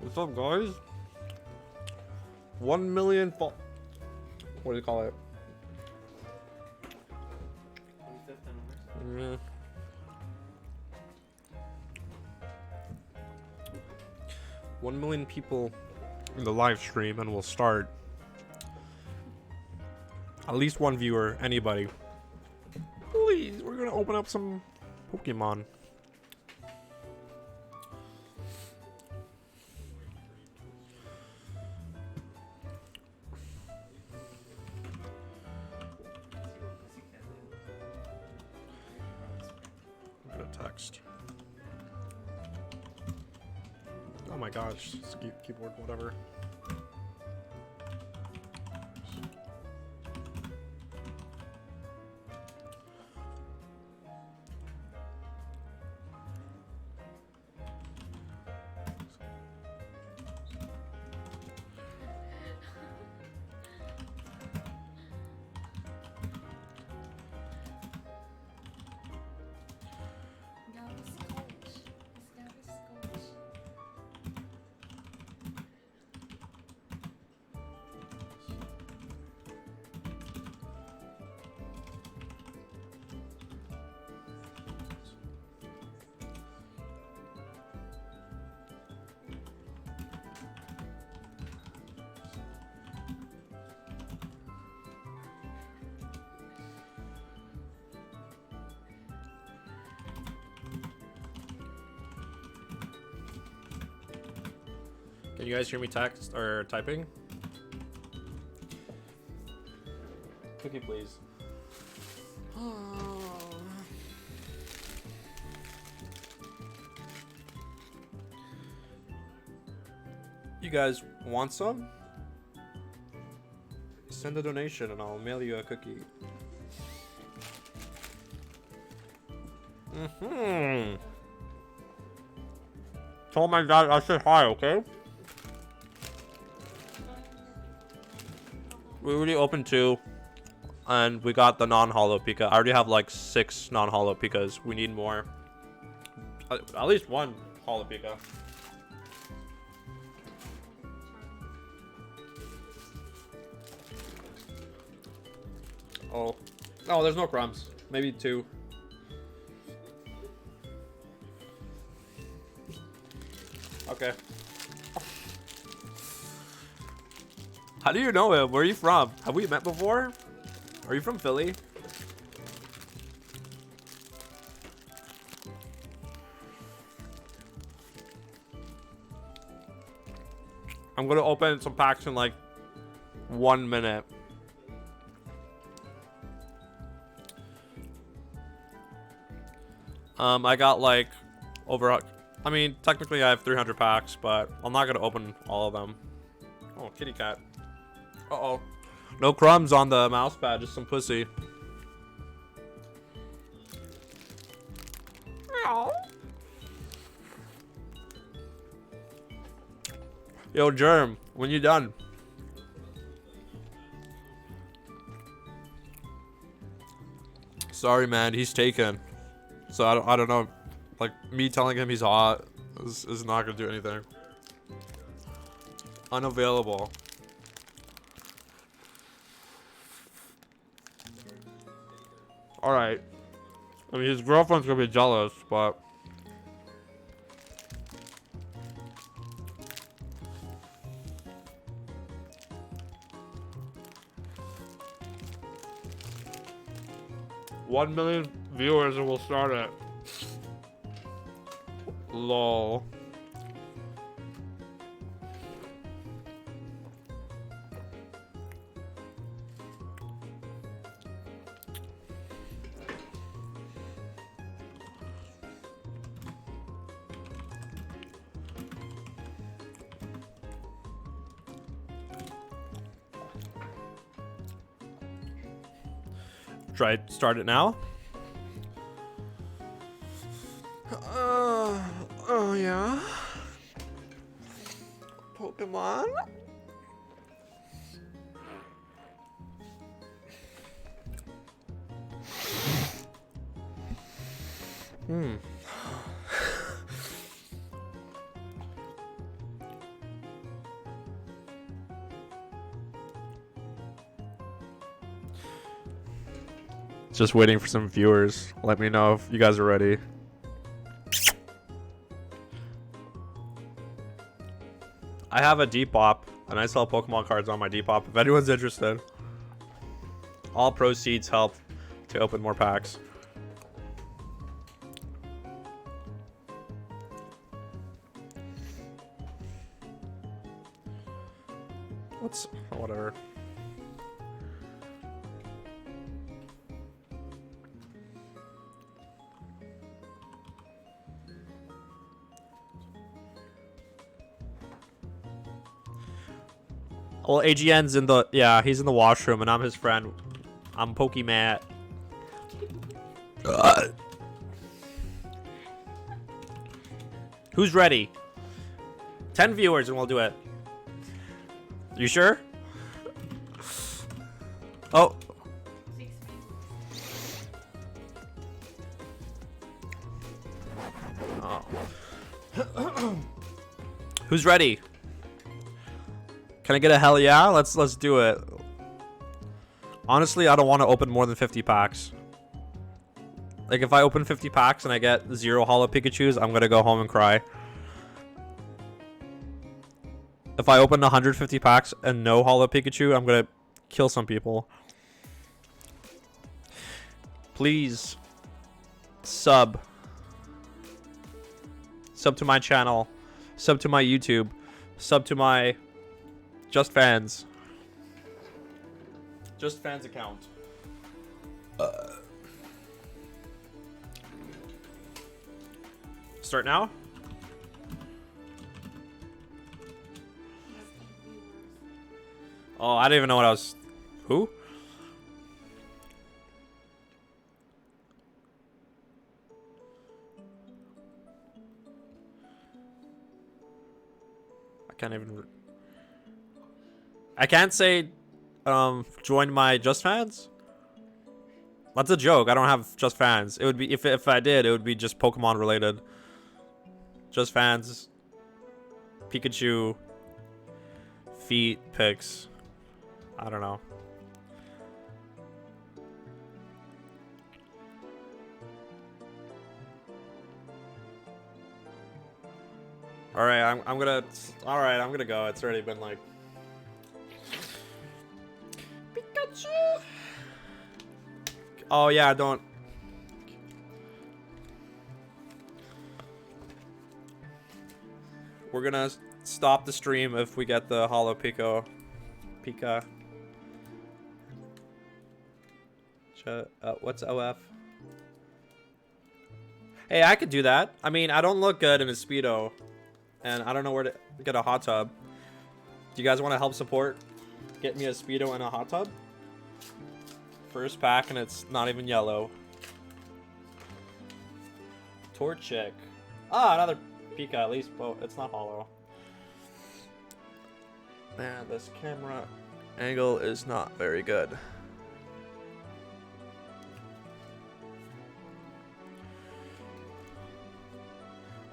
What's up, guys? 1 million what do you call it? 1 million people in the live stream, and we'll start. At least one viewer, anybody. Please, we're gonna open up some Pokemon. I'm gonna text. Oh my gosh, keyboard, whatever. Can you guys hear me text or typing? Cookie, please. You guys want some? Send a donation and I'll mail you a cookie. Tell my dad I said hi, okay? We already opened 2, and we got the non-holo pika. I already have like 6 non-holo pikas. We need more. At least 1 holo pika. Oh, no, there's no crumbs. Maybe 2. Okay. How do you know him? Where are you from? Have we met before? Are you from Philly? I'm gonna open some packs in like 1 minute. I got like over. I mean, technically I have 300 packs, but I'm not gonna open all of them. Oh, kitty cat. Uh-oh. No crumbs on the mouse pad, just some pussy. Yo, Germ, when you done? Sorry, man, he's taken. So I don't know. Like, me telling him he's hot is not gonna do anything. Unavailable. Alright. I mean, his girlfriend's gonna be jealous, but... $1 million viewers and we'll start it. LOL. Try start it now. Oh yeah. Pokemon. Just waiting for some viewers. Let me know if you guys are ready. I have a Depop, and I sell Pokemon cards on my Depop. If anyone's interested, all proceeds help to open more packs. Whatever. Well, AGN's in the, yeah, he's in the washroom, and I'm his friend. I'm Pokemon. Who's ready? 10 viewers and we'll do it. You sure? Oh. Oh. Who's ready? Can I get a hell yeah? Let's do it. Honestly, I don't want to open more than 50 packs. Like, if I open 50 packs and I get 0 holo Pikachus, I'm gonna go home and cry. If I open 150 packs and no holo Pikachu, I'm gonna kill some people. Please sub to my channel, sub to my YouTube, sub to my Just Fans account. Start now. Oh, I didn't even know what I was. Who? I can't even. I can't say, join my Just Fans. That's a joke. I don't have Just Fans. It would be if I did, it would be just Pokemon related. Just Fans, Pikachu, feet, pics. I don't know. All right, I'm gonna go. It's already been like Pikachu. Oh yeah, don't. We're gonna stop the stream if we get the holo Pika. What's OF? Hey, I could do that. I mean, I don't look good in a Speedo. And I don't know where to get a hot tub. Do you guys want to help support? Get me a Speedo and a hot tub? First pack and it's not even yellow. Torchic. Ah, another Pika at least. Well, it's not holo. Man, this camera angle is not very good.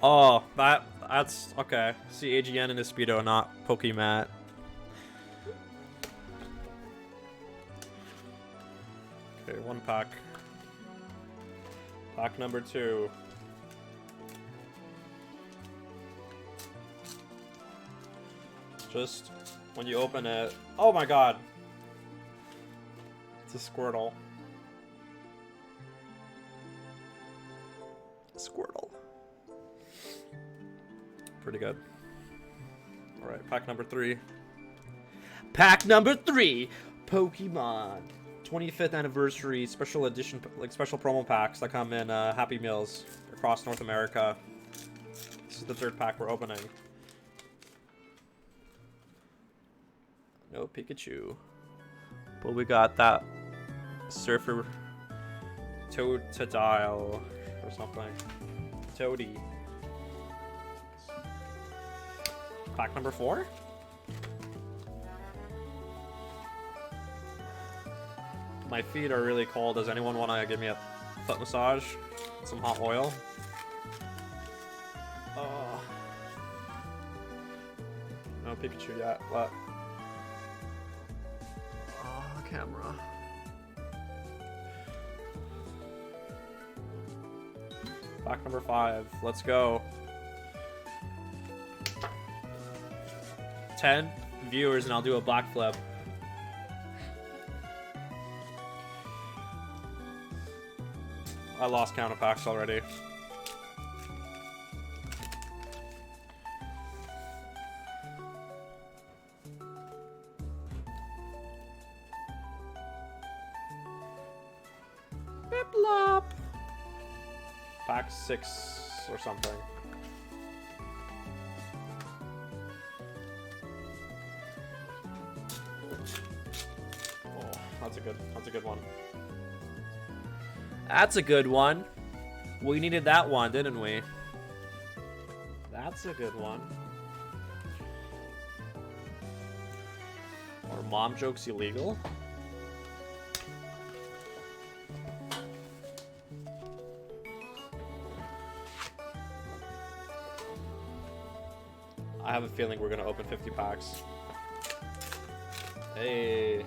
Oh, that's okay. See AGN and his Speedo, not Pokemon. Okay, one pack. Pack number 2. Just when you open it. Oh my god. It's a Squirtle. Squirtle. Pretty good. Alright, pack number 3. Pack number 3! Pokemon. 25th anniversary special edition, like special promo packs that come in Happy Meals across North America. This is the 3rd pack we're opening. No Pikachu. But we got that Surfer Totodile or something. Toady. Pack number 4? My feet are really cold. Does anyone want to give me a foot massage? Some hot oil? Oh. No Pikachu yet. What? Oh, camera. Pack number 5. Let's go. 10 viewers and I'll do a black flip. I lost count of packs already. Biplop. Pack 6 or something. Oh, that's a good one. That's a good one. We needed that one, didn't we? That's a good one. Are mom jokes illegal? I have a feeling we're gonna open 50 packs. Hey.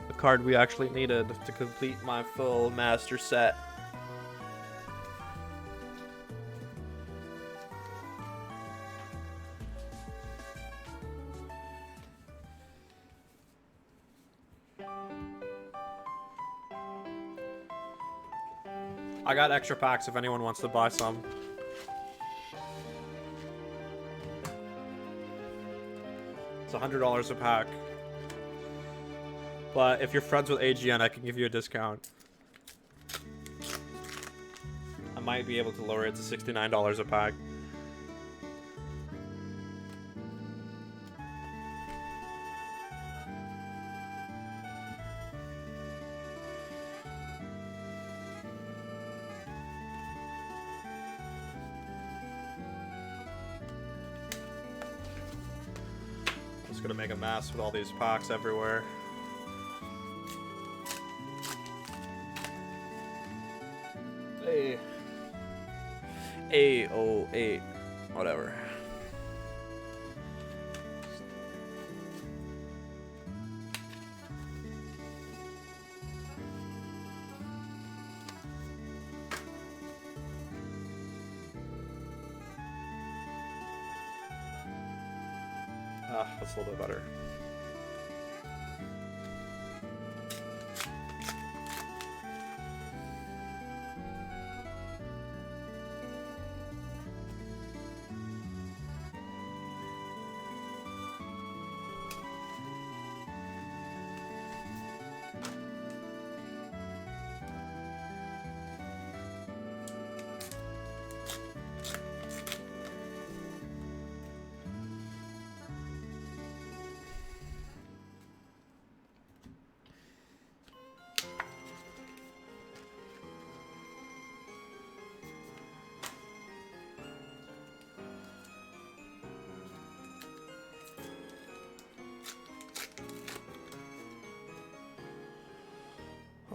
The card we actually needed to complete my full master set. I got extra packs if anyone wants to buy some. It's $100 a pack. But if you're friends with AGN, I can give you a discount. I might be able to lower it to $69 a pack. Just gonna make a mess with all these packs everywhere. A08, whatever. That's a little bit better.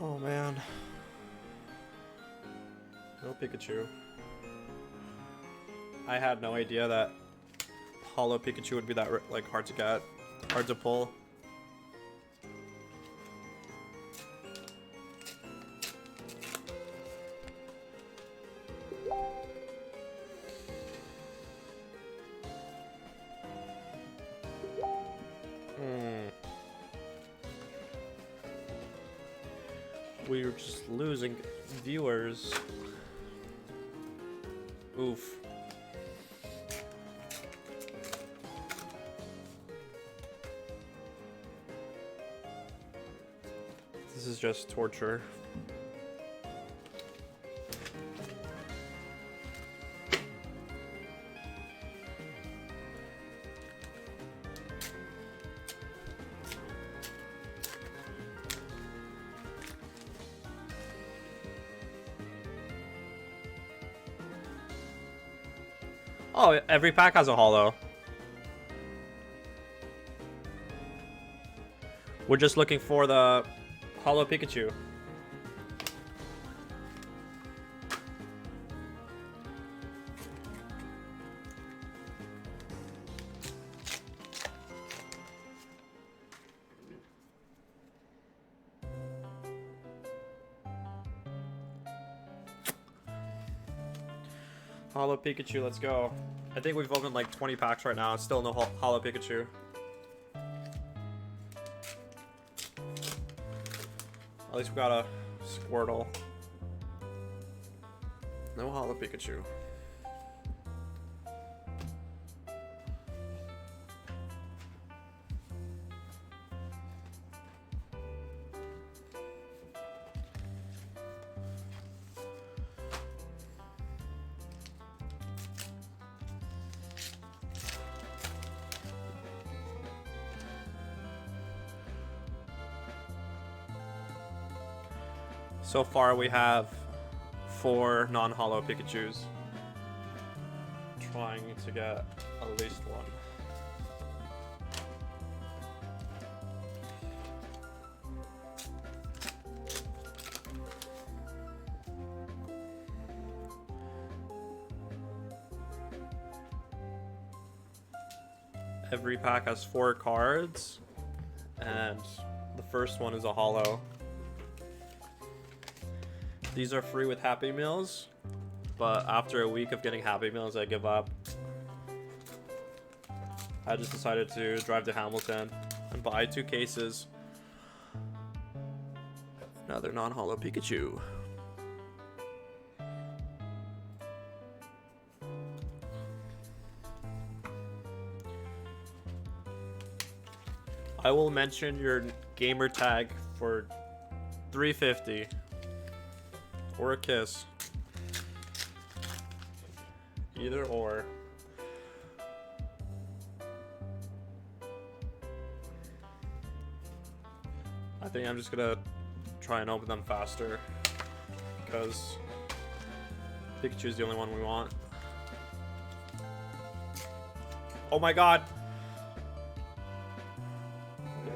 Oh man. No Pikachu. I had no idea that holo Pikachu would be that like hard to get, hard to pull. We're just losing viewers. Oof. This is just torture. Oh, every pack has a holo. We're just looking for the holo Pikachu. Holo Pikachu, let's go. I think we've opened like 20 packs right now. It's still no Holo Pikachu. At least we got a Squirtle. No Holo Pikachu. So far we have 4 non-holo Pikachus. Trying to get at least one. Every pack has 4 cards, and the first one is a holo. These are free with Happy Meals, but after a week of getting Happy Meals, I give up. I just decided to drive to Hamilton and buy 2 cases. Another non-holo Pikachu. I will mention your gamer tag for $3.50. Or a kiss. Either or. I think I'm just gonna try and open them faster, because Pikachu's the only one we want. Oh my god!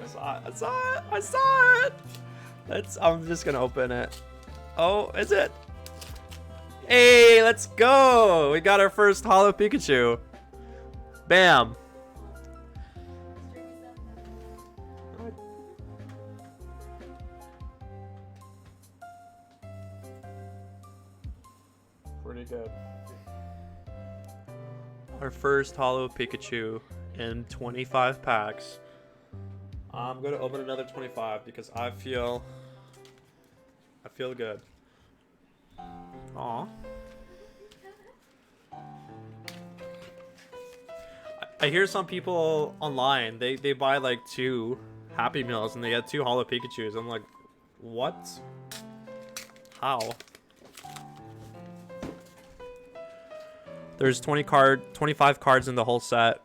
I saw it! I saw it! I saw it! I'm just gonna open it. Oh, is it? Hey, let's go! We got our first holo Pikachu. Bam! Pretty good. Our first holo Pikachu in 25 packs. I'm gonna open another 25 because I feel good. Aw. I hear some people online, they buy like 2 Happy Meals and they get 2 holo Pikachus. I'm like, what? How? There's 25 cards in the whole set.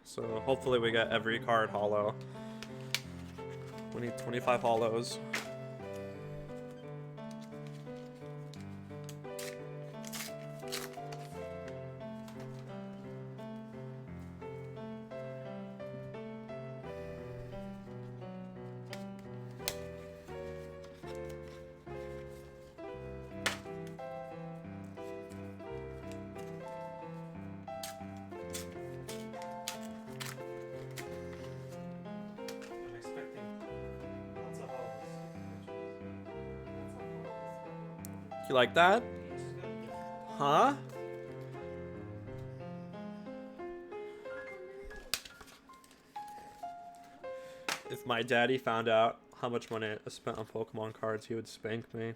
So hopefully we get every card holo. We need 25 holos. You like that? Huh? If my daddy found out how much money I spent on Pokemon cards, he would spank me.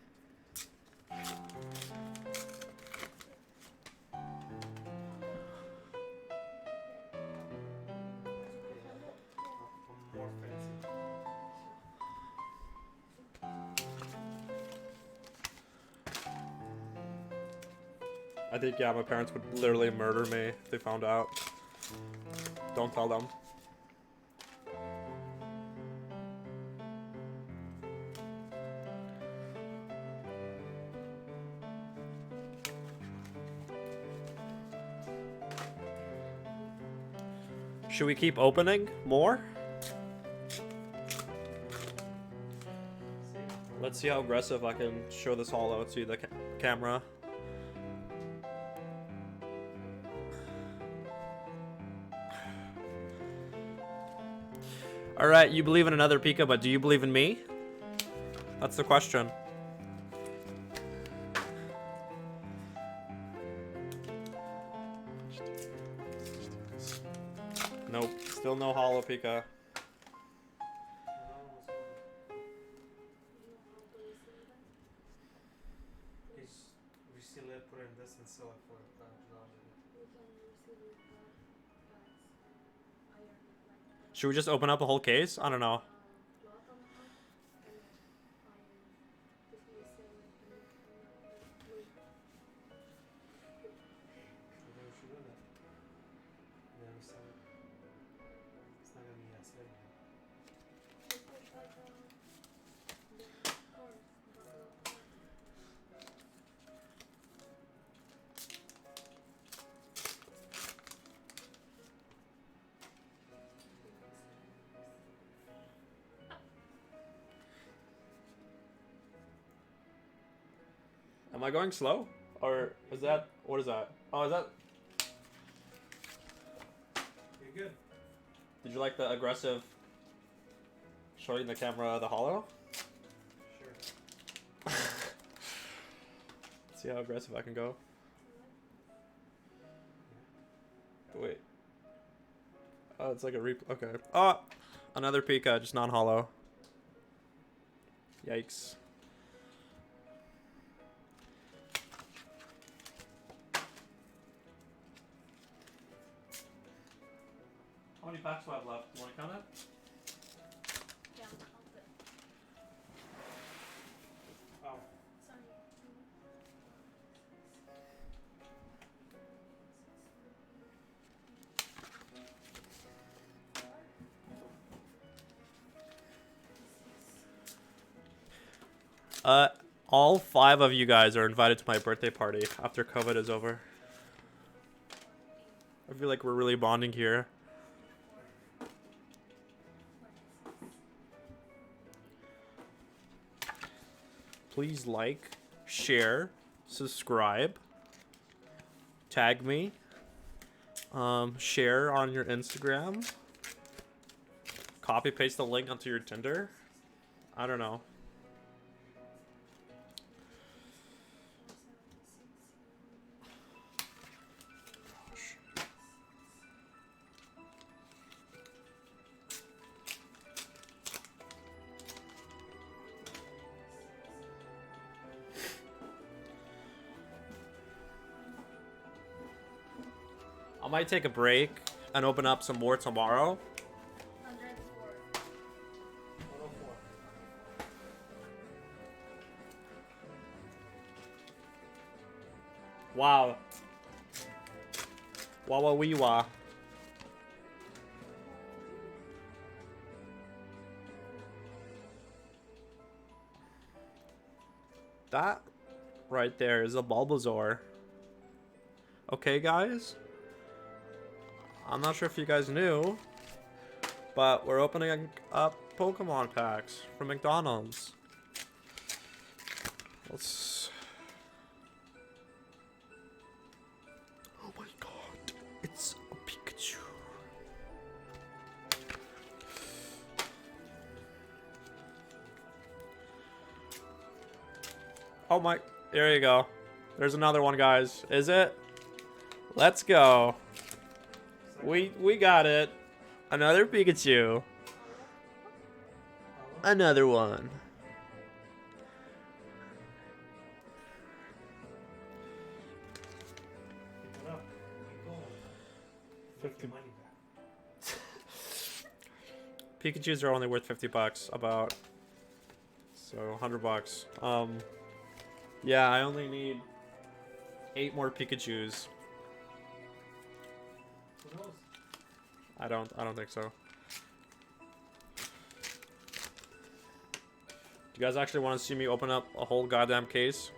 I think, yeah, my parents would literally murder me if they found out. Don't tell them. Should we keep opening more? Let's see how aggressive I can show this holo to the camera. Alright, you believe in another Pika, but do you believe in me? That's the question. Still no holo pika. Resell it, put it in this, and sell it for Should we just open up a whole case? I don't know. Am I going slow? Or is that, what is that? Oh, is that? You're good. Did you like the aggressive showing the camera the holo? Sure. See how aggressive I can go. Wait. Oh, it's like a replay. Okay. Oh, another pika, just non-holo. Yikes. How many packs do I have left? You want to count it? Yeah, I'll put. Oh. Sorry. All 5 of you guys are invited to my birthday party after COVID is over. I feel like we're really bonding here. Please like, share, subscribe, tag me, share on your Instagram, copy paste the link onto your Tinder. I don't know. I might take a break and open up some more tomorrow. 104. 104. Wow. Wawa wee wah. That right there is a Bulbasaur. Okay, guys? I'm not sure if you guys knew, but we're opening up Pokemon packs from McDonald's. Let's... Oh my god, it's a Pikachu. Oh my, there you go. There's another one, guys. Is it? Let's go. We got it. Another Pikachu. Another one. Keep it up. Keep going. 50 money back. Pikachus are only worth 50 bucks, about. So 100 bucks. Yeah, I only need 8 more Pikachus. Who knows? I don't think so. Do you guys actually want to see me open up a whole goddamn case?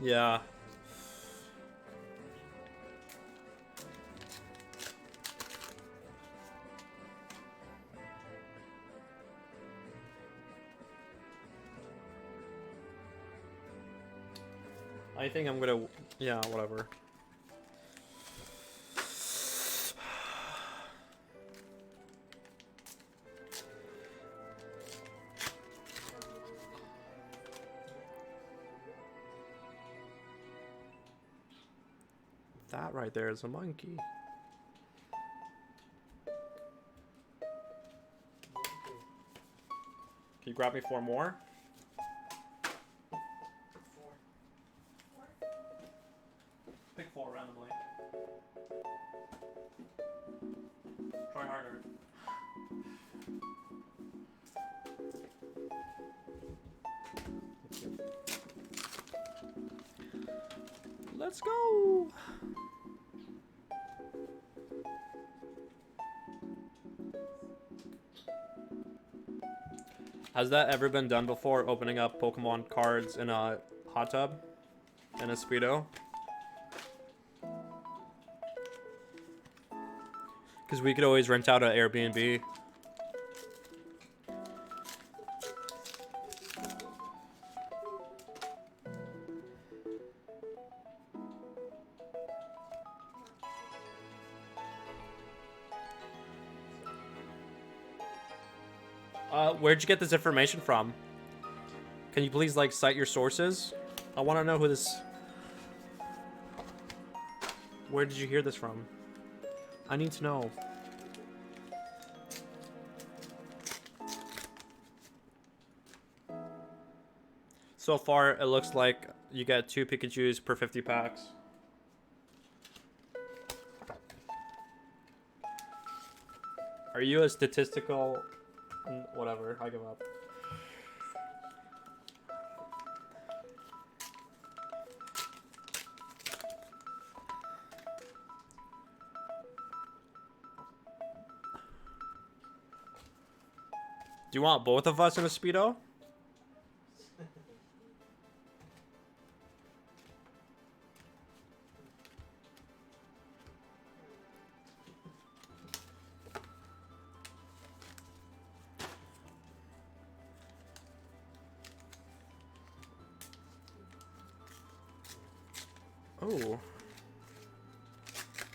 Yeah. I think I'm gonna, yeah, whatever. That right there is a monkey. Can you grab me 4 more? 4. Pick 4 randomly. Try harder. Let's go. Has that ever been done before, opening up Pokemon cards in a hot tub? In a Speedo? Because we could always rent out an Airbnb. Where'd you get this information from? Can you please, like, cite your sources? I want to know who this... Where did you hear this from? I need to know. So far, it looks like you get 2 Pikachus per 50 packs. Are you a statistical... Whatever, I give up. Do you want both of us in a Speedo? Oh.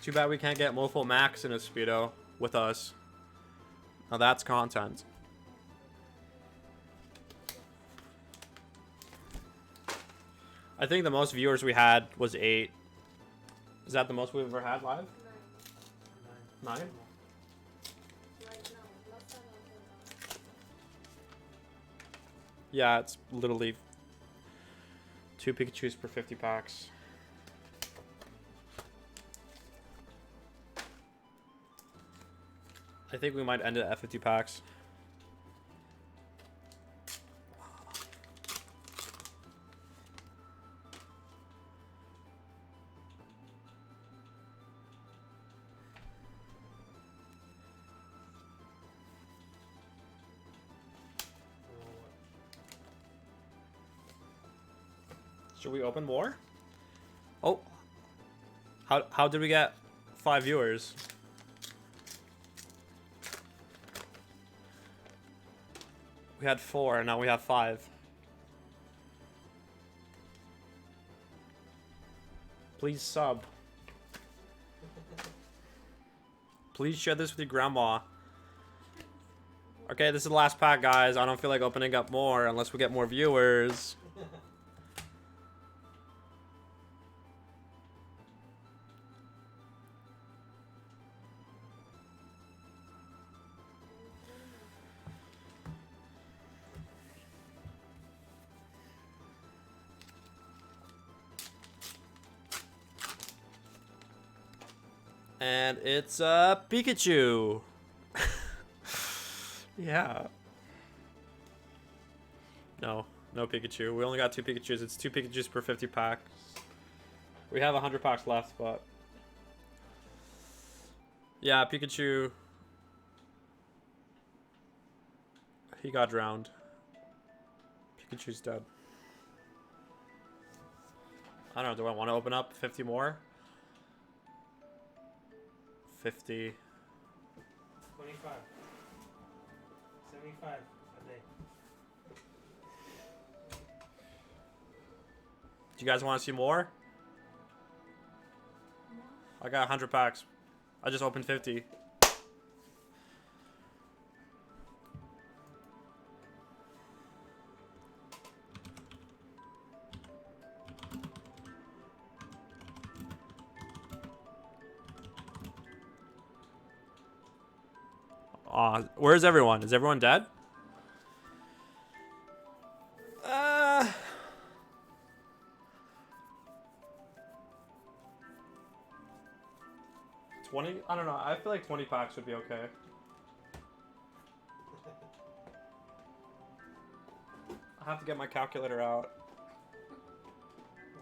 Too bad we can't get Mofo Max in a Speedo with us. Now that's content. I think the most viewers we had was 8. Is that the most we've ever had live? 9. 9? Right now. Last time I was Yeah, it's literally 2 Pikachus per 50 packs. I think we might end it at 50 packs. Should we open more? Oh. How did we get 5 viewers? We had 4 and now we have 5. Please sub. Please share this with your grandma. Okay, this is the last pack, guys. I don't feel like opening up more unless we get more viewers. And it's Pikachu. Yeah. No Pikachu. We only got 2 Pikachus. It's 2 Pikachus per 50 packs. We have 100 packs left, but yeah, Pikachu. He got drowned. Pikachu's dead. I don't know. Do I want to open up 50 more? 50. 25. 75 a day. Do you guys want to see more? I got 100 packs. I just opened 50. Where's everyone? Is everyone dead? 20? I don't know. I feel like 20 packs would be okay. I have to get my calculator out.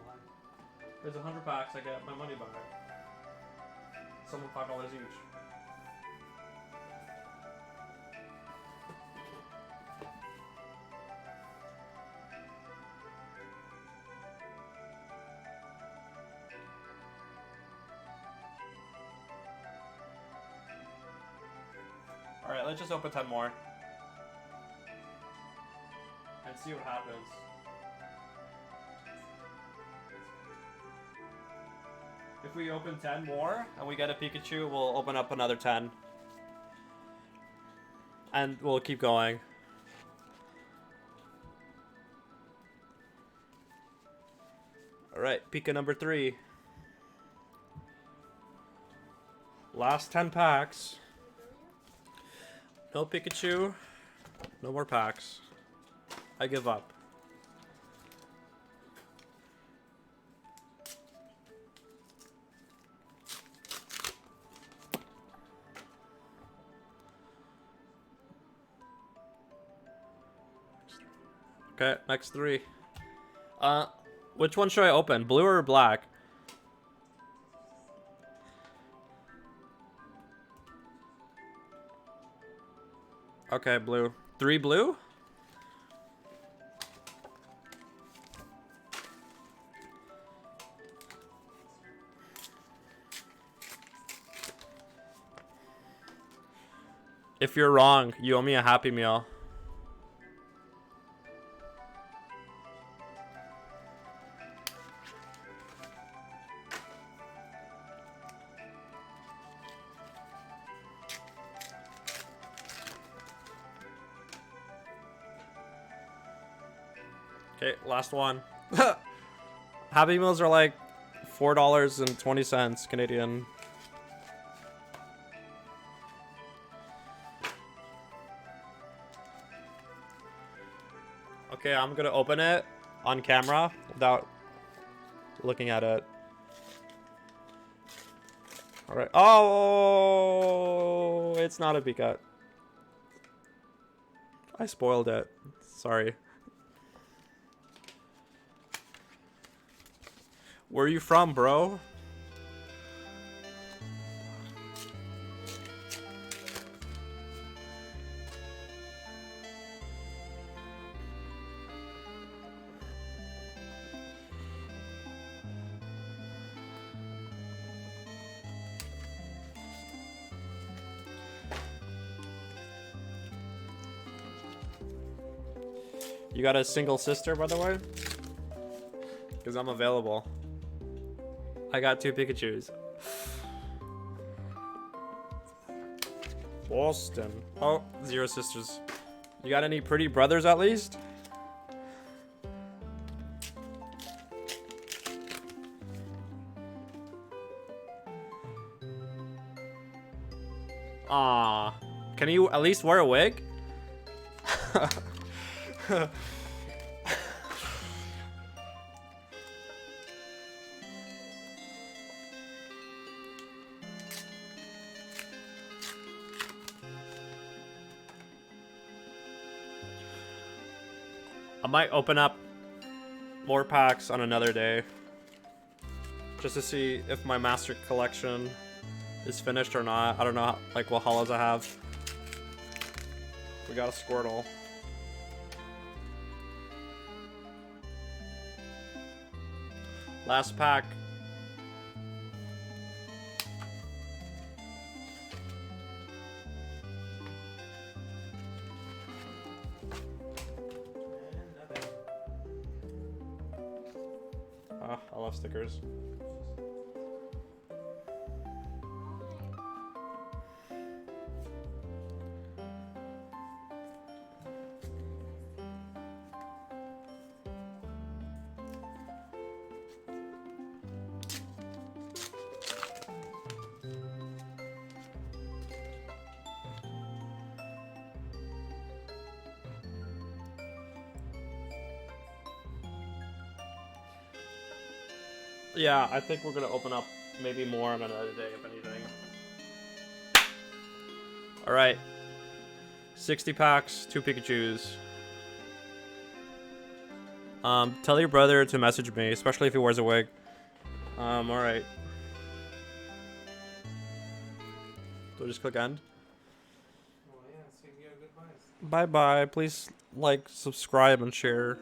Why? There's 100 packs. I get my money back. Someone $5 each. Alright, let's just open 10 more. And see what happens. If we open 10 more and we get a Pikachu, we'll open up another 10. And we'll keep going. Alright, Pika number 3. Last 10 packs. No Pikachu. No more packs. I give up. Okay, next 3. Which one should I open? Blue or black? Okay, blue. 3 blue? If you're wrong, you owe me a Happy Meal. Okay, last one. Happy Meals are like $4.20 Canadian. Okay, I'm gonna open it on camera without looking at it. Alright. Oh, it's not a Pika. I spoiled it. Sorry. Where are you from, bro? You got a single sister, by the way? Because I'm available. I got 2 Pikachus. Boston. Oh, 0 sisters. You got any pretty brothers at least? Ah, can you at least wear a wig? I might open up more packs on another day just to see if my master collection is finished or not. I don't know like what holos I have. We got a Squirtle. Last pack. Ah, I love stickers. Yeah, I think we're gonna open up maybe more on another day, if anything. All right. 60 packs, 2 Pikachus. Tell your brother to message me, especially if he wears a wig. All right. So just click end. Oh yeah, so you can get good buys. Bye bye. Please like, subscribe, and share.